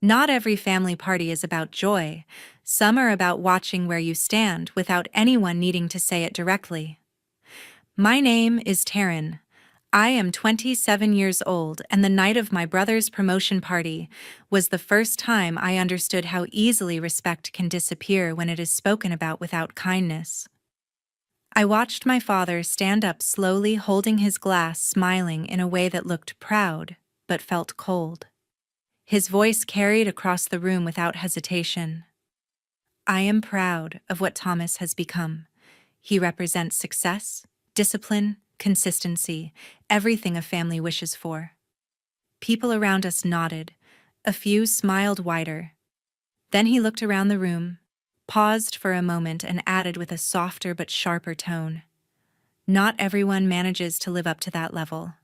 Not every family party is about joy. Some are about watching where you stand without anyone needing to say it directly. My name is Taryn. I am 27 years old, and the night of my brother's promotion party was the first time I understood how easily respect can disappear when it is spoken about without kindness. I watched my father stand up slowly, holding his glass, smiling in a way that looked proud, but felt cold. His voice carried across the room without hesitation. I am proud of what Thomas has become. He represents success, discipline, consistency, everything a family wishes for. People around us nodded. A few smiled wider. Then he looked around the room, paused for a moment, and added with a softer but sharper tone. Not everyone manages to live up to that level.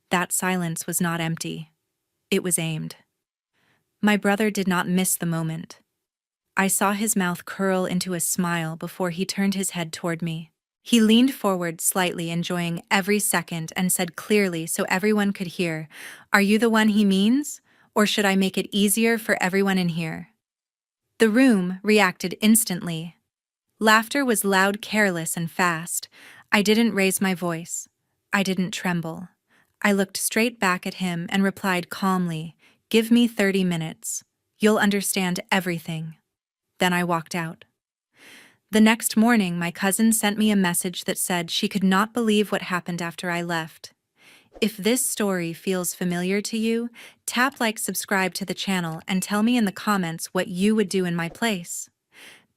That silence was not empty. It was aimed. My brother did not miss the moment. I saw his mouth curl into a smile before he turned his head toward me. He leaned forward slightly, enjoying every second, and said clearly so everyone could hear, "Are you the one he means? Or should I make it easier for everyone in here?" The room reacted instantly. Laughter was loud, careless, and fast. I didn't raise my voice. I didn't tremble. I looked straight back at him and replied calmly, "Give me 30 minutes. You'll understand everything." Then I walked out. The next morning, my cousin sent me a message that said she could not believe what happened after I left. If this story feels familiar to you, tap like, subscribe to the channel, and tell me in the comments what you would do in my place.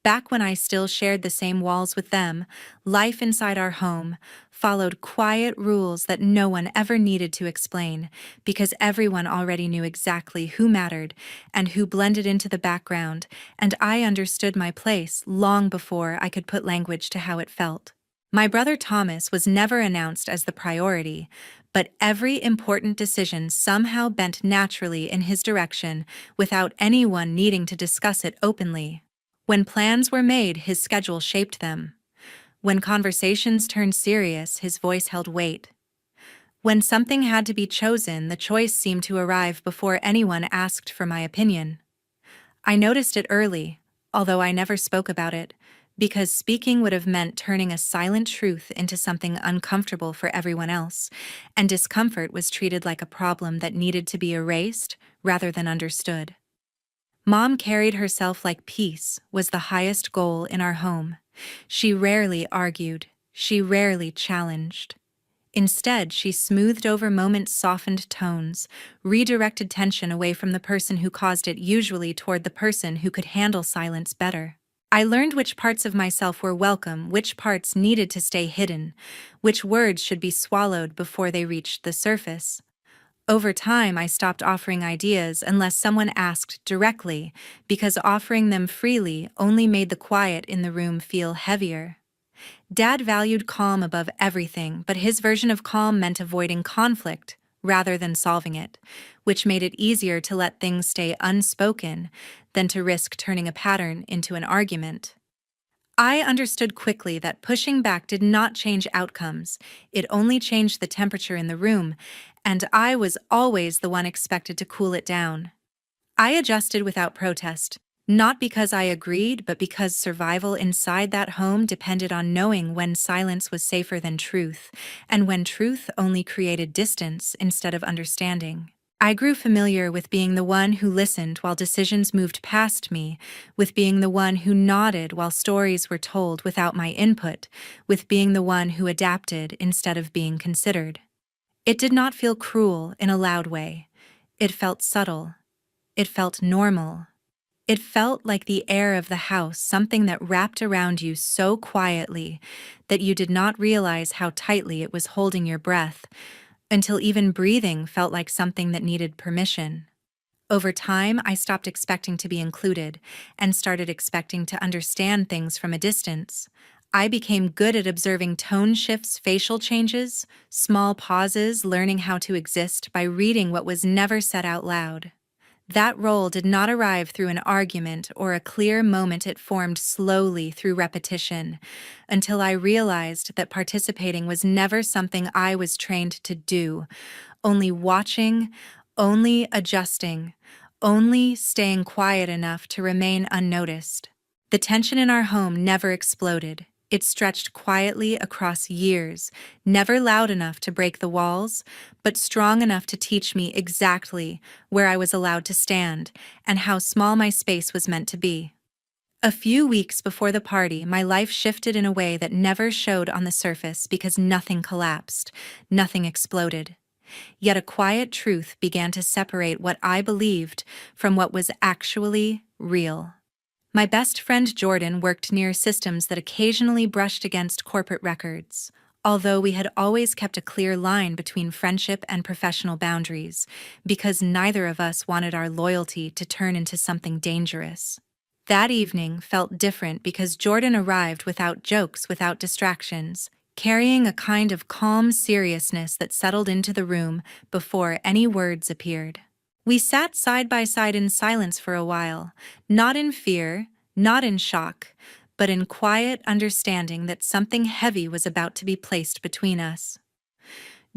Back when I still shared the same walls with them, life inside our home followed quiet rules that no one ever needed to explain, because everyone already knew exactly who mattered and who blended into the background, and I understood my place long before I could put language to how it felt. My brother Thomas was never announced as the priority, but every important decision somehow bent naturally in his direction without anyone needing to discuss it openly. When plans were made, his schedule shaped them. When conversations turned serious, his voice held weight. When something had to be chosen, the choice seemed to arrive before anyone asked for my opinion. I noticed it early, although I never spoke about it, because speaking would have meant turning a silent truth into something uncomfortable for everyone else, and discomfort was treated like a problem that needed to be erased rather than understood. Mom carried herself like peace was the highest goal in our home. She rarely argued. She rarely challenged. Instead, she smoothed over moments, softened tones, redirected tension away from the person who caused it, usually toward the person who could handle silence better. I learned which parts of myself were welcome, which parts needed to stay hidden, which words should be swallowed before they reached the surface. Over time, I stopped offering ideas unless someone asked directly, because offering them freely only made the quiet in the room feel heavier. Dad valued calm above everything, but his version of calm meant avoiding conflict rather than solving it, which made it easier to let things stay unspoken than to risk turning a pattern into an argument. I understood quickly that pushing back did not change outcomes, it only changed the temperature in the room, and I was always the one expected to cool it down. I adjusted without protest, not because I agreed, but because survival inside that home depended on knowing when silence was safer than truth, and when truth only created distance instead of understanding. I grew familiar with being the one who listened while decisions moved past me, with being the one who nodded while stories were told without my input, with being the one who adapted instead of being considered. It did not feel cruel in a loud way. It felt subtle. It felt normal. It felt like the air of the house, something that wrapped around you so quietly that you did not realize how tightly it was holding your breath, until even breathing felt like something that needed permission. Over time, I stopped expecting to be included and started expecting to understand things from a distance. I became good at observing tone shifts, facial changes, small pauses, learning how to exist by reading what was never said out loud. That role did not arrive through an argument or a clear moment. It formed slowly through repetition, until I realized that participating was never something I was trained to do, only watching, only adjusting, only staying quiet enough to remain unnoticed. The tension in our home never exploded. It stretched quietly across years, never loud enough to break the walls, but strong enough to teach me exactly where I was allowed to stand and how small my space was meant to be. A few weeks before the party, my life shifted in a way that never showed on the surface because nothing collapsed, nothing exploded. Yet a quiet truth began to separate what I believed from what was actually real. My best friend Jordan worked near systems that occasionally brushed against corporate records. Although we had always kept a clear line between friendship and professional boundaries, because neither of us wanted our loyalty to turn into something dangerous. That evening felt different because Jordan arrived without jokes, without distractions, carrying a kind of calm seriousness that settled into the room before any words appeared. We sat side by side in silence for a while, not in fear, not in shock, but in quiet understanding that something heavy was about to be placed between us.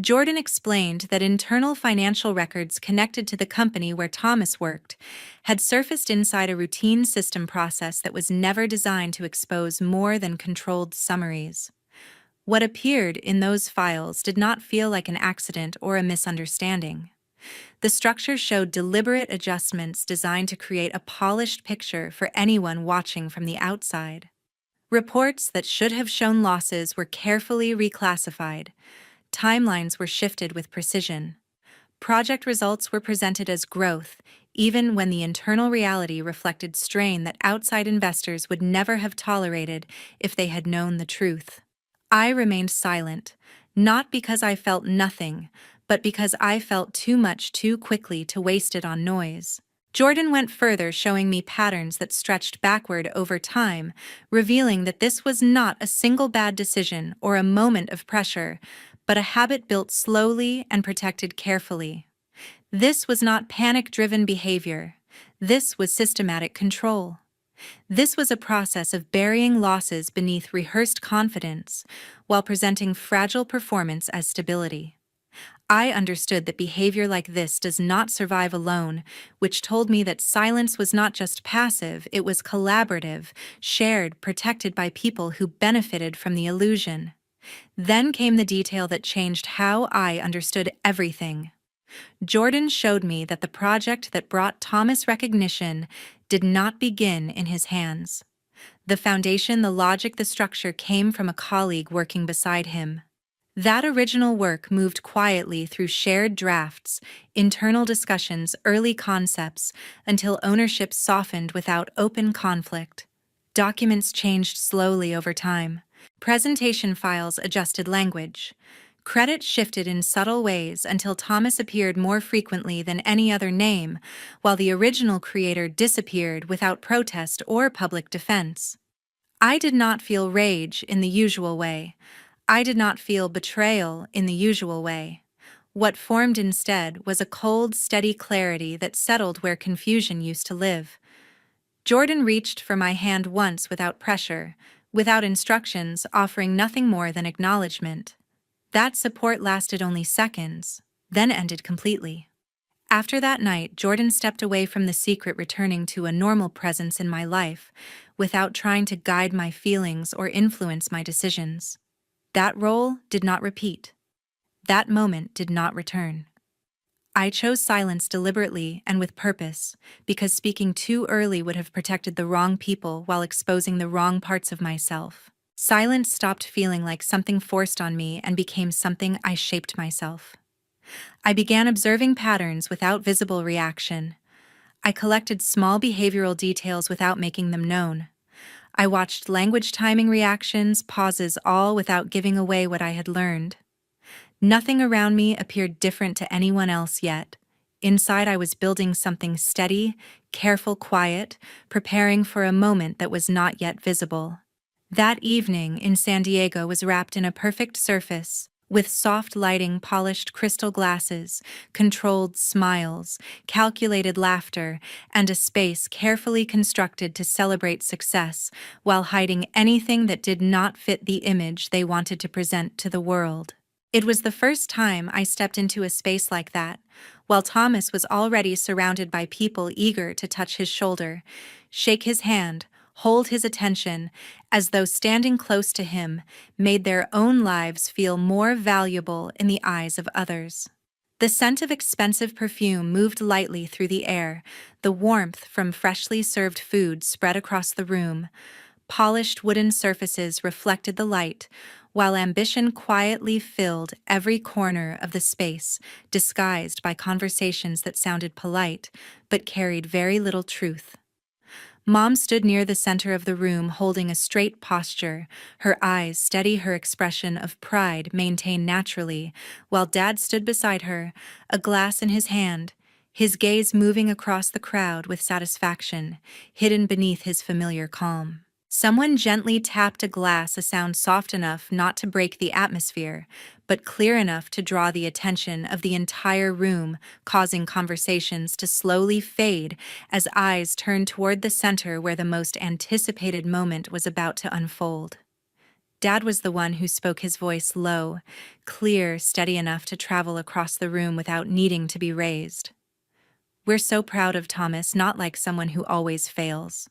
Jordan explained that internal financial records connected to the company where Thomas worked had surfaced inside a routine system process that was never designed to expose more than controlled summaries. What appeared in those files did not feel like an accident or a misunderstanding. The structure showed deliberate adjustments designed to create a polished picture for anyone watching from the outside. Reports that should have shown losses were carefully reclassified. Timelines were shifted with precision. Project results were presented as growth, even when the internal reality reflected strain that outside investors would never have tolerated if they had known the truth. I remained silent, not because I felt nothing, but because I felt too much too quickly to waste it on noise. Jordan went further, showing me patterns that stretched backward over time, revealing that this was not a single bad decision or a moment of pressure, but a habit built slowly and protected carefully. This was not panic-driven behavior. This was systematic control. This was a process of burying losses beneath rehearsed confidence while presenting fragile performance as stability. I understood that behavior like this does not survive alone, which told me that silence was not just passive, it was collaborative, shared, protected by people who benefited from the illusion. Then came the detail that changed how I understood everything. Jordan showed me that the project that brought Thomas recognition did not begin in his hands. The foundation, the logic, the structure came from a colleague working beside him. That original work moved quietly through shared drafts, internal discussions, early concepts, until ownership softened without open conflict. Documents changed slowly over time. Presentation files adjusted language. Credit shifted in subtle ways until Thomas appeared more frequently than any other name, while the original creator disappeared without protest or public defense. I did not feel rage in the usual way. I did not feel betrayal in the usual way. What formed instead was a cold, steady clarity that settled where confusion used to live. Jordan reached for my hand once without pressure, without instructions, offering nothing more than acknowledgement. That support lasted only seconds, then ended completely. After that night, Jordan stepped away from the secret, returning to a normal presence in my life, without trying to guide my feelings or influence my decisions. That role did not repeat. That moment did not return. I chose silence deliberately and with purpose, because speaking too early would have protected the wrong people while exposing the wrong parts of myself. Silence stopped feeling like something forced on me and became something I shaped myself. I began observing patterns without visible reaction. I collected small behavioral details without making them known. I watched language timing, reactions, pauses, all without giving away what I had learned. Nothing around me appeared different to anyone else yet. Inside, I was building something steady, careful, quiet, preparing for a moment that was not yet visible. That evening in San Diego was wrapped in a perfect surface, with soft lighting, polished crystal glasses, controlled smiles, calculated laughter, and a space carefully constructed to celebrate success while hiding anything that did not fit the image they wanted to present to the world. It was the first time I stepped into a space like that, while Thomas was already surrounded by people eager to touch his shoulder, shake his hand, hold his attention, as though standing close to him made their own lives feel more valuable in the eyes of others. The scent of expensive perfume moved lightly through the air, the warmth from freshly served food spread across the room. Polished wooden surfaces reflected the light, while ambition quietly filled every corner of the space, disguised by conversations that sounded polite but carried very little truth. Mom stood near the center of the room holding a straight posture, her eyes steady, her expression of pride maintained naturally, while Dad stood beside her, a glass in his hand, his gaze moving across the crowd with satisfaction, hidden beneath his familiar calm. Someone gently tapped a glass, a sound soft enough not to break the atmosphere, but clear enough to draw the attention of the entire room, causing conversations to slowly fade as eyes turned toward the center where the most anticipated moment was about to unfold. Dad was the one who spoke, his voice low, clear, steady enough to travel across the room without needing to be raised. "We're so proud of Thomas, not like someone who always fails."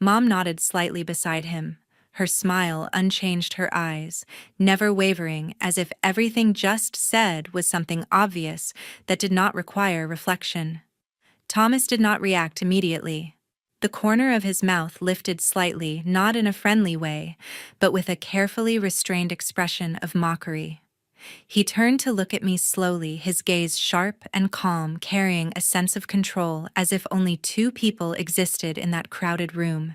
Mom nodded slightly beside him, her smile unchanged, her eyes never wavering, as if everything just said was something obvious that did not require reflection. Thomas did not react immediately. The corner of his mouth lifted slightly, not in a friendly way, but with a carefully restrained expression of mockery. He turned to look at me slowly, his gaze sharp and calm, carrying a sense of control, as if only two people existed in that crowded room.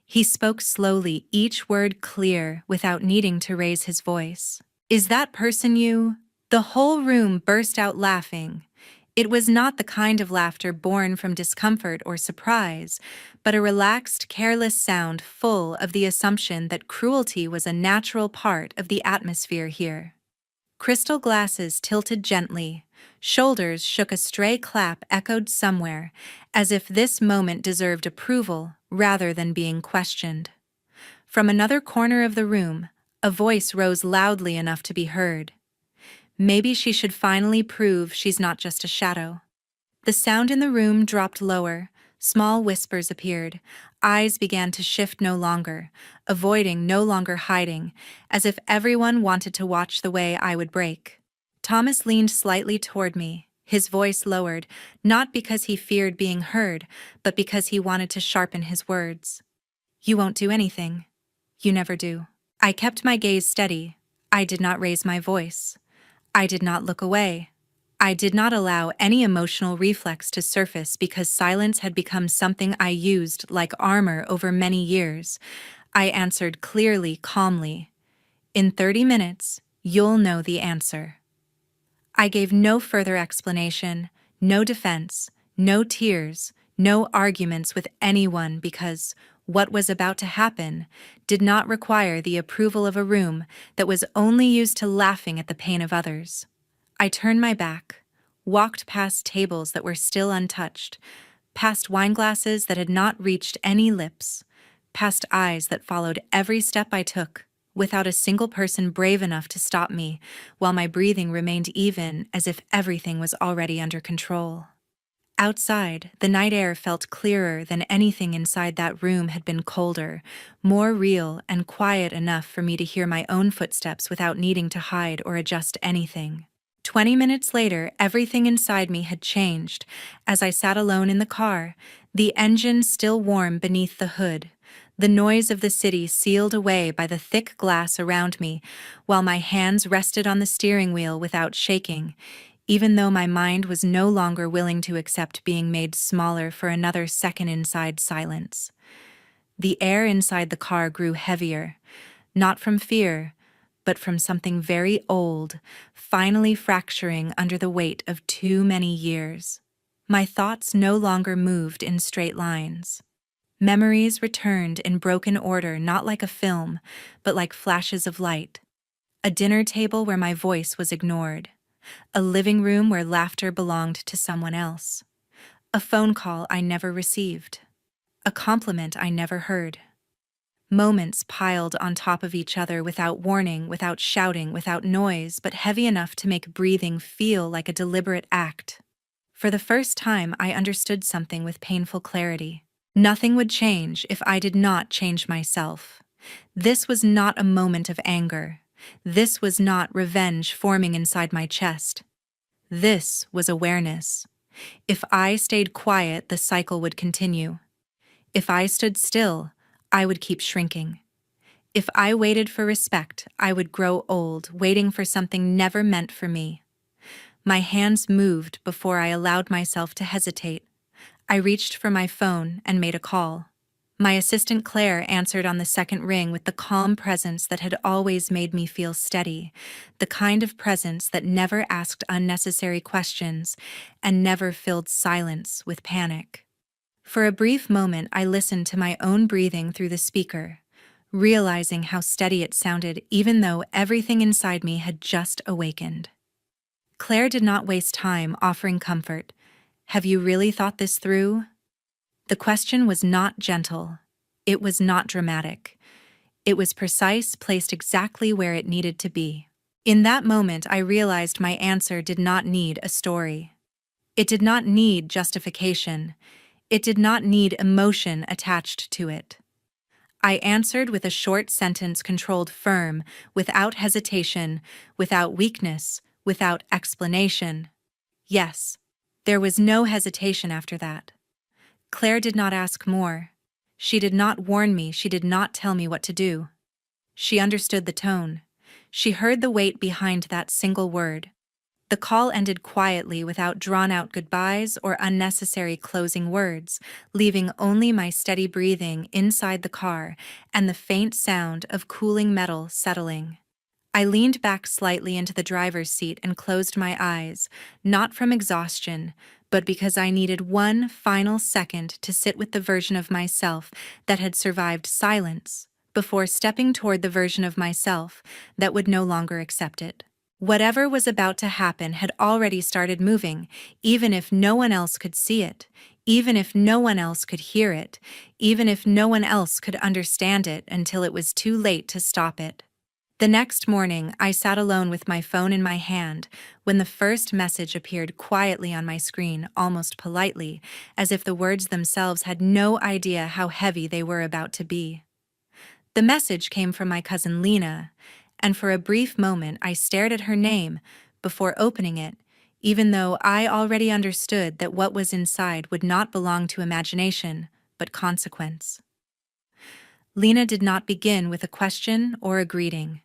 He spoke slowly, each word clear, without needing to raise his voice. "Is that person you?" The whole room burst out laughing. It was not the kind of laughter born from discomfort or surprise, but a relaxed, careless sound full of the assumption that cruelty was a natural part of the atmosphere here. Crystal glasses tilted gently, shoulders shook, a stray clap echoed somewhere, as if this moment deserved approval rather than being questioned. From another corner of the room, a voice rose loudly enough to be heard. "Maybe she should finally prove she's not just a shadow." The sound in the room dropped lower, small whispers appeared, eyes began to shift, no longer avoiding, no longer hiding, as if everyone wanted to watch the way I would break. Thomas leaned slightly toward me, his voice lowered, not because he feared being heard, but because he wanted to sharpen his words. "You won't do anything. You never do." I kept my gaze steady. I did not raise my voice. I did not look away. I did not allow any emotional reflex to surface, because silence had become something I used like armor over many years. I answered clearly, calmly, "In 30 minutes, you'll know the answer." I gave no further explanation, no defense, no tears, no arguments with anyone, because what was about to happen did not require the approval of a room that was only used to laughing at the pain of others. I turned my back, walked past tables that were still untouched, past wineglasses that had not reached any lips, past eyes that followed every step I took, without a single person brave enough to stop me, while my breathing remained even, as if everything was already under control. Outside, the night air felt clearer than anything inside that room had been, colder, more real and quiet enough for me to hear my own footsteps without needing to hide or adjust anything. 20 minutes later, everything inside me had changed. As I sat alone in the car, the engine still warm beneath the hood, the noise of the city sealed away by the thick glass around me, while my hands rested on the steering wheel without shaking, even though my mind was no longer willing to accept being made smaller for another second inside silence. The air inside the car grew heavier, not from fear, but from something very old, finally fracturing under the weight of too many years. My thoughts no longer moved in straight lines. Memories returned in broken order, not like a film, but like flashes of light. A dinner table where my voice was ignored. A living room where laughter belonged to someone else. A phone call I never received. A compliment I never heard. Moments piled on top of each other without warning, without shouting, without noise, but heavy enough to make breathing feel like a deliberate act. For the first time, I understood something with painful clarity. Nothing would change if I did not change myself. This was not a moment of anger. This was not revenge forming inside my chest. This was awareness. If I stayed quiet, the cycle would continue. If I stood still, I would keep shrinking. If I waited for respect, I would grow old, waiting for something never meant for me. My hands moved before I allowed myself to hesitate. I reached for my phone and made a call. My assistant Claire answered on the second ring with the calm presence that had always made me feel steady, the kind of presence that never asked unnecessary questions and never filled silence with panic. For a brief moment, I listened to my own breathing through the speaker, realizing how steady it sounded even though everything inside me had just awakened. Claire did not waste time offering comfort. "Have you really thought this through?" The question was not gentle. It was not dramatic. It was precise, placed exactly where it needed to be. In that moment, I realized my answer did not need a story. It did not need justification. It did not need emotion attached to it. I answered with a short sentence controlled firm, without hesitation, without weakness, without explanation. Yes. There was no hesitation after that. Claire did not ask more. She did not warn me, she did not tell me what to do. She understood the tone. She heard the weight behind that single word. The call ended quietly without drawn-out goodbyes or unnecessary closing words, leaving only my steady breathing inside the car and the faint sound of cooling metal settling. I leaned back slightly into the driver's seat and closed my eyes, not from exhaustion, but because I needed one final second to sit with the version of myself that had survived silence, before stepping toward the version of myself that would no longer accept it. Whatever was about to happen had already started moving, even if no one else could see it, even if no one else could hear it, even if no one else could understand it until it was too late to stop it. The next morning, I sat alone with my phone in my hand when the first message appeared quietly on my screen, almost politely, as if the words themselves had no idea how heavy they were about to be. The message came from my cousin Lena, and for a brief moment I stared at her name before opening it, even though I already understood that what was inside would not belong to imagination, but consequence. Lena did not begin with a question or a greeting.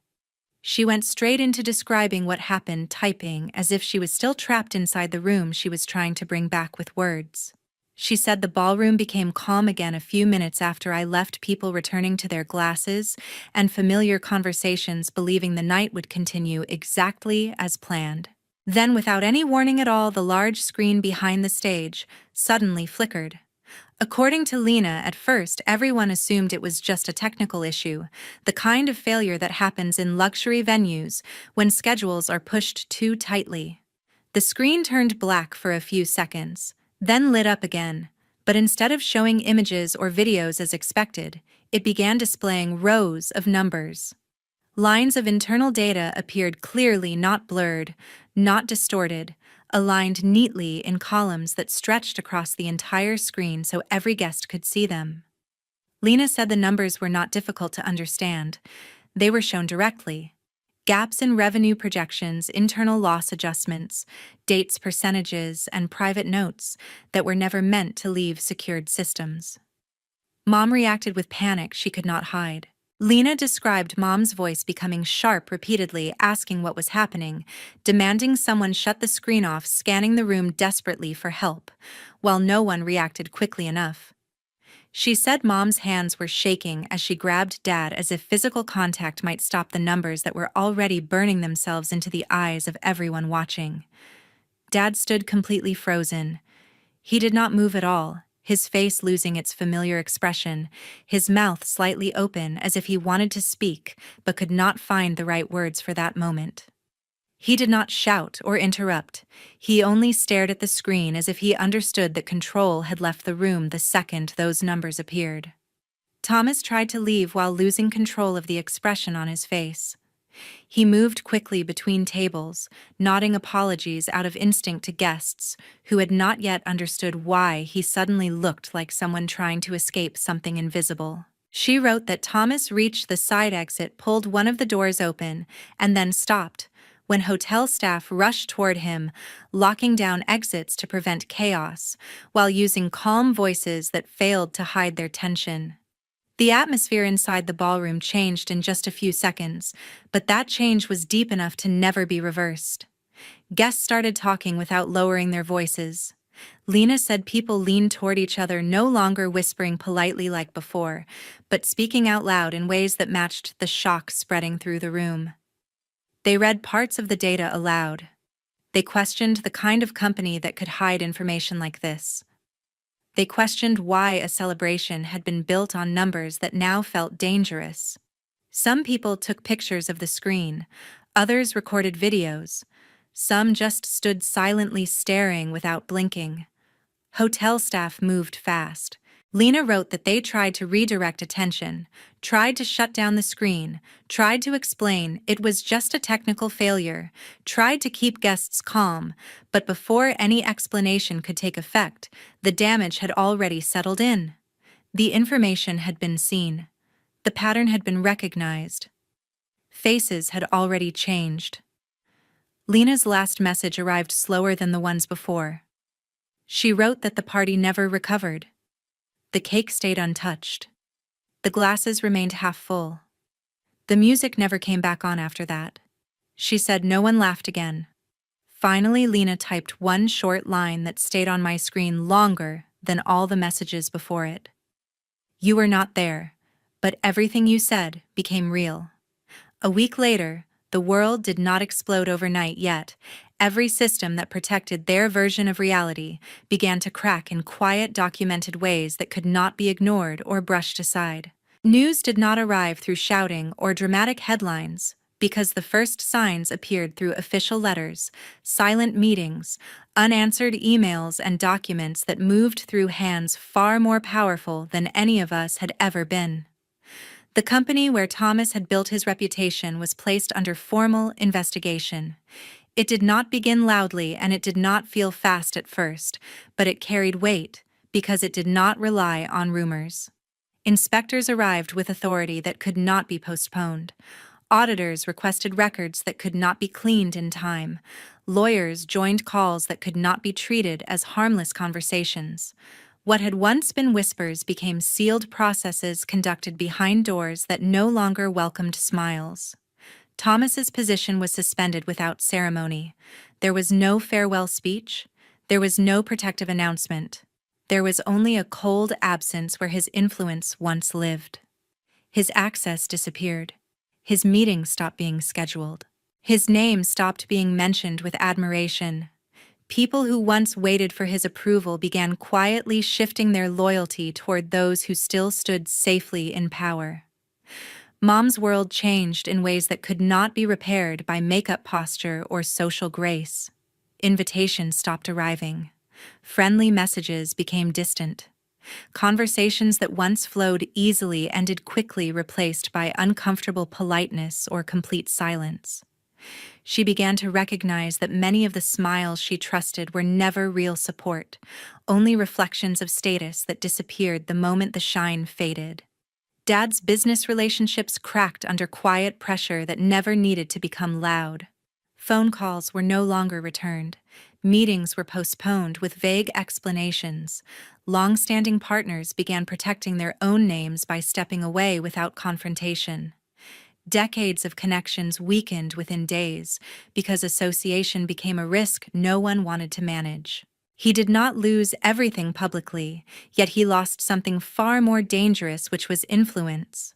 She went straight into describing what happened, typing as if she was still trapped inside the room she was trying to bring back with words. She said the ballroom became calm again a few minutes after I left, people returning to their glasses and familiar conversations, believing the night would continue exactly as planned. Then, without any warning at all, the large screen behind the stage suddenly flickered. According to Lena, at first everyone assumed it was just a technical issue, the kind of failure that happens in luxury venues when schedules are pushed too tightly. The screen turned black for a few seconds, then lit up again, but instead of showing images or videos as expected, it began displaying rows of numbers. Lines of internal data appeared clearly, not blurred, not distorted, aligned neatly in columns that stretched across the entire screen so every guest could see them. Lena said the numbers were not difficult to understand. They were shown directly. Gaps in revenue projections, internal loss adjustments, dates, percentages, and private notes that were never meant to leave secured systems. Mom reacted with panic she could not hide. Lena described Mom's voice becoming sharp repeatedly, asking what was happening, demanding someone shut the screen off, scanning the room desperately for help, while no one reacted quickly enough. She said Mom's hands were shaking as she grabbed Dad as if physical contact might stop the numbers that were already burning themselves into the eyes of everyone watching. Dad stood completely frozen. He did not move at all, his face losing its familiar expression, his mouth slightly open as if he wanted to speak but could not find the right words for that moment. He did not shout or interrupt. He only stared at the screen as if he understood that control had left the room the second those numbers appeared. Thomas tried to leave while losing control of the expression on his face. He moved quickly between tables, nodding apologies out of instinct to guests who had not yet understood why he suddenly looked like someone trying to escape something invisible. She wrote that Thomas reached the side exit, pulled one of the doors open, and then stopped, when hotel staff rushed toward him, locking down exits to prevent chaos, while using calm voices that failed to hide their tension. The atmosphere inside the ballroom changed in just a few seconds, but that change was deep enough to never be reversed. Guests started talking without lowering their voices. Lena said people leaned toward each other, no longer whispering politely like before, but speaking out loud in ways that matched the shock spreading through the room. They read parts of the data aloud. They questioned the kind of company that could hide information like this. They questioned why a celebration had been built on numbers that now felt dangerous. Some people took pictures of the screen, others recorded videos. Some just stood silently staring without blinking. Hotel staff moved fast. Lena wrote that they tried to redirect attention, tried to shut down the screen, tried to explain it was just a technical failure, tried to keep guests calm, but before any explanation could take effect, the damage had already settled in. The information had been seen. The pattern had been recognized. Faces had already changed. Lena's last message arrived slower than the ones before. She wrote that the party never recovered. The cake stayed untouched. The glasses remained half full. The music never came back on after that. She said no one laughed again. Finally, Lena typed one short line that stayed on my screen longer than all the messages before it. You were not there, but everything you said became real. A week later, the world did not explode overnight yet. Every system that protected their version of reality began to crack in quiet, documented ways that could not be ignored or brushed aside. News did not arrive through shouting or dramatic headlines, because the first signs appeared through official letters, silent meetings, unanswered emails, and documents that moved through hands far more powerful than any of us had ever been. The company where Thomas had built his reputation was placed under formal investigation. It did not begin loudly and it did not feel fast at first, but it carried weight because it did not rely on rumors. Inspectors arrived with authority that could not be postponed. Auditors requested records that could not be cleaned in time. Lawyers joined calls that could not be treated as harmless conversations. What had once been whispers became sealed processes conducted behind doors that no longer welcomed smiles. Thomas's position was suspended without ceremony. There was no farewell speech. There was no protective announcement. There was only a cold absence where his influence once lived. His access disappeared. His meetings stopped being scheduled. His name stopped being mentioned with admiration. People who once waited for his approval began quietly shifting their loyalty toward those who still stood safely in power. Mom's world changed in ways that could not be repaired by makeup posture or social grace. Invitations stopped arriving. Friendly messages became distant. Conversations that once flowed easily ended quickly, replaced by uncomfortable politeness or complete silence. She began to recognize that many of the smiles she trusted were never real support, only reflections of status that disappeared the moment the shine faded. Dad's business relationships cracked under quiet pressure that never needed to become loud. Phone calls were no longer returned. Meetings were postponed with vague explanations. Long-standing partners began protecting their own names by stepping away without confrontation. Decades of connections weakened within days because association became a risk no one wanted to manage. He did not lose everything publicly, yet he lost something far more dangerous, which was influence.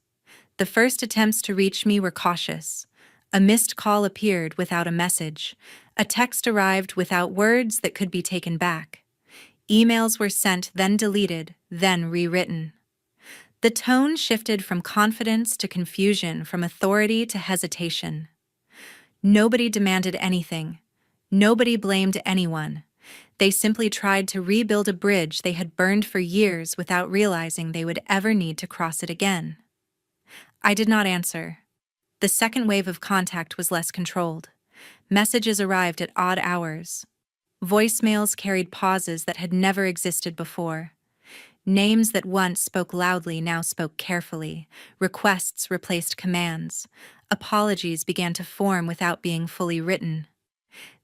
The first attempts to reach me were cautious. A missed call appeared without a message. A text arrived without words that could be taken back. Emails were sent, then deleted, then rewritten. The tone shifted from confidence to confusion, from authority to hesitation. Nobody demanded anything. Nobody blamed anyone. They simply tried to rebuild a bridge they had burned for years without realizing they would ever need to cross it again. I did not answer. The second wave of contact was less controlled. Messages arrived at odd hours. Voicemails carried pauses that had never existed before. Names that once spoke loudly now spoke carefully. Requests replaced commands. Apologies began to form without being fully written.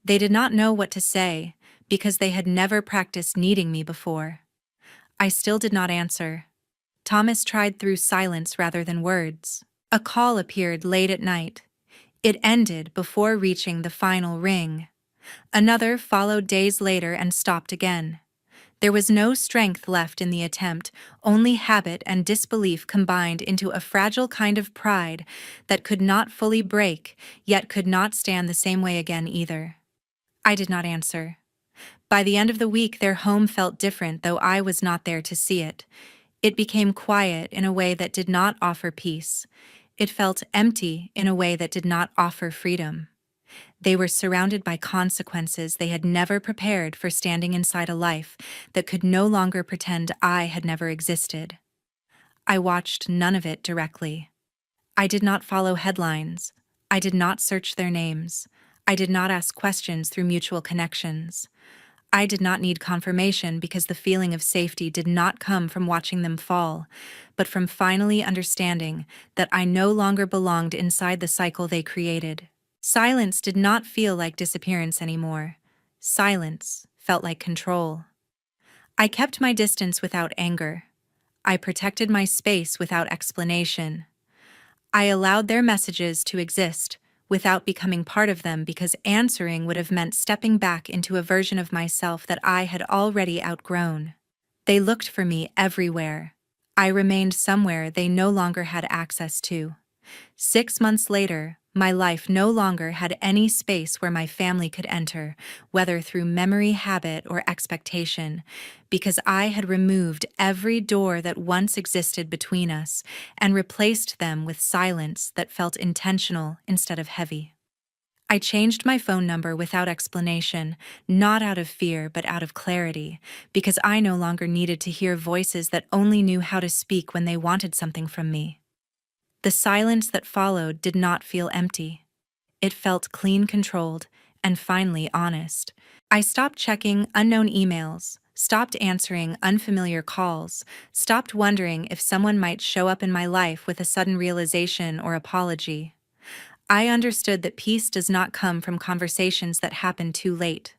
They did not know what to say, because they had never practiced needing me before. I still did not answer. Thomas tried through silence rather than words. A call appeared late at night. It ended before reaching the final ring. Another followed days later and stopped again. There was no strength left in the attempt, only habit and disbelief combined into a fragile kind of pride that could not fully break, yet could not stand the same way again either. I did not answer. By the end of the week, their home felt different, though I was not there to see it. It became quiet in a way that did not offer peace. It felt empty in a way that did not offer freedom. They were surrounded by consequences they had never prepared for, standing inside a life that could no longer pretend I had never existed. I watched none of it directly. I did not follow headlines. I did not search their names. I did not ask questions through mutual connections. I did not need confirmation because the feeling of safety did not come from watching them fall, but from finally understanding that I no longer belonged inside the cycle they created. Silence did not feel like disappearance anymore. Silence felt like control. I kept my distance without anger. I protected my space without explanation. I allowed their messages to exist without becoming part of them, because answering would have meant stepping back into a version of myself that I had already outgrown. They looked for me everywhere. I remained somewhere they no longer had access to. 6 months later, my life no longer had any space where my family could enter, whether through memory, habit, or expectation, because I had removed every door that once existed between us and replaced them with silence that felt intentional instead of heavy. I changed my phone number without explanation, not out of fear but out of clarity, because I no longer needed to hear voices that only knew how to speak when they wanted something from me. The silence that followed did not feel empty. It felt clean, controlled, and finally honest. I stopped checking unknown emails, stopped answering unfamiliar calls, stopped wondering if someone might show up in my life with a sudden realization or apology. I understood that peace does not come from conversations that happen too late,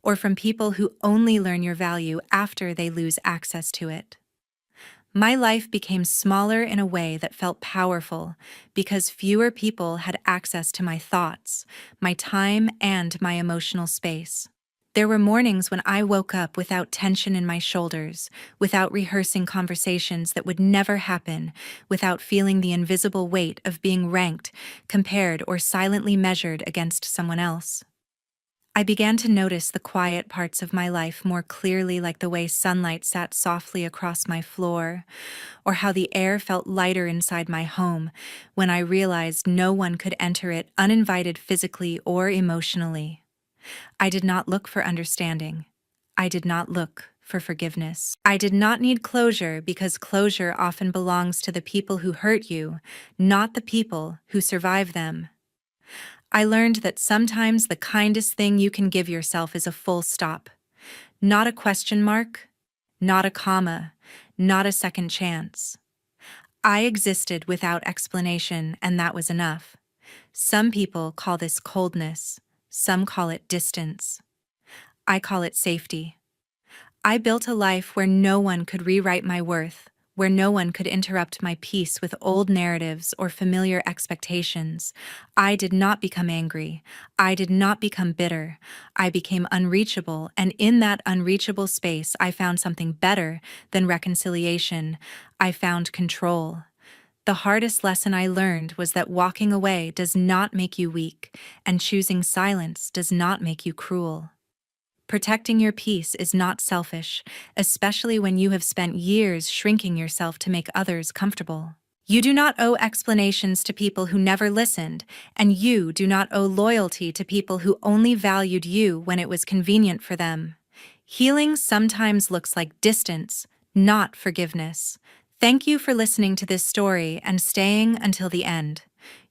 or from people who only learn your value after they lose access to it. My life became smaller in a way that felt powerful because fewer people had access to my thoughts, my time, and my emotional space. There were mornings when I woke up without tension in my shoulders, without rehearsing conversations that would never happen, without feeling the invisible weight of being ranked, compared, or silently measured against someone else. I began to notice the quiet parts of my life more clearly, like the way sunlight sat softly across my floor, or how the air felt lighter inside my home when I realized no one could enter it uninvited physically or emotionally. I did not look for understanding. I did not look for forgiveness. I did not need closure, because closure often belongs to the people who hurt you, not the people who survive them. I learned that sometimes the kindest thing you can give yourself is a full stop. Not a question mark, not a comma, not a second chance. I existed without explanation, and that was enough. Some people call this coldness. Some call it distance. I call it safety. I built a life where no one could rewrite my worth, where no one could interrupt my peace with old narratives or familiar expectations. I did not become angry. I did not become bitter. I became unreachable, and in that unreachable space, I found something better than reconciliation. I found control. The hardest lesson I learned was that walking away does not make you weak, and choosing silence does not make you cruel. Protecting your peace is not selfish, especially when you have spent years shrinking yourself to make others comfortable. You do not owe explanations to people who never listened, and you do not owe loyalty to people who only valued you when it was convenient for them. Healing sometimes looks like distance, not forgiveness. Thank you for listening to this story and staying until the end.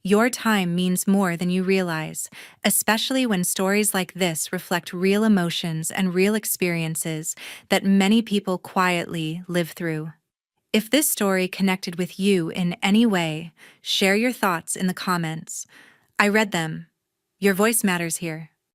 Your time means more than you realize, especially when stories like this reflect real emotions and real experiences that many people quietly live through. If this story connected with you in any way, share your thoughts in the comments. I read them. Your voice matters here.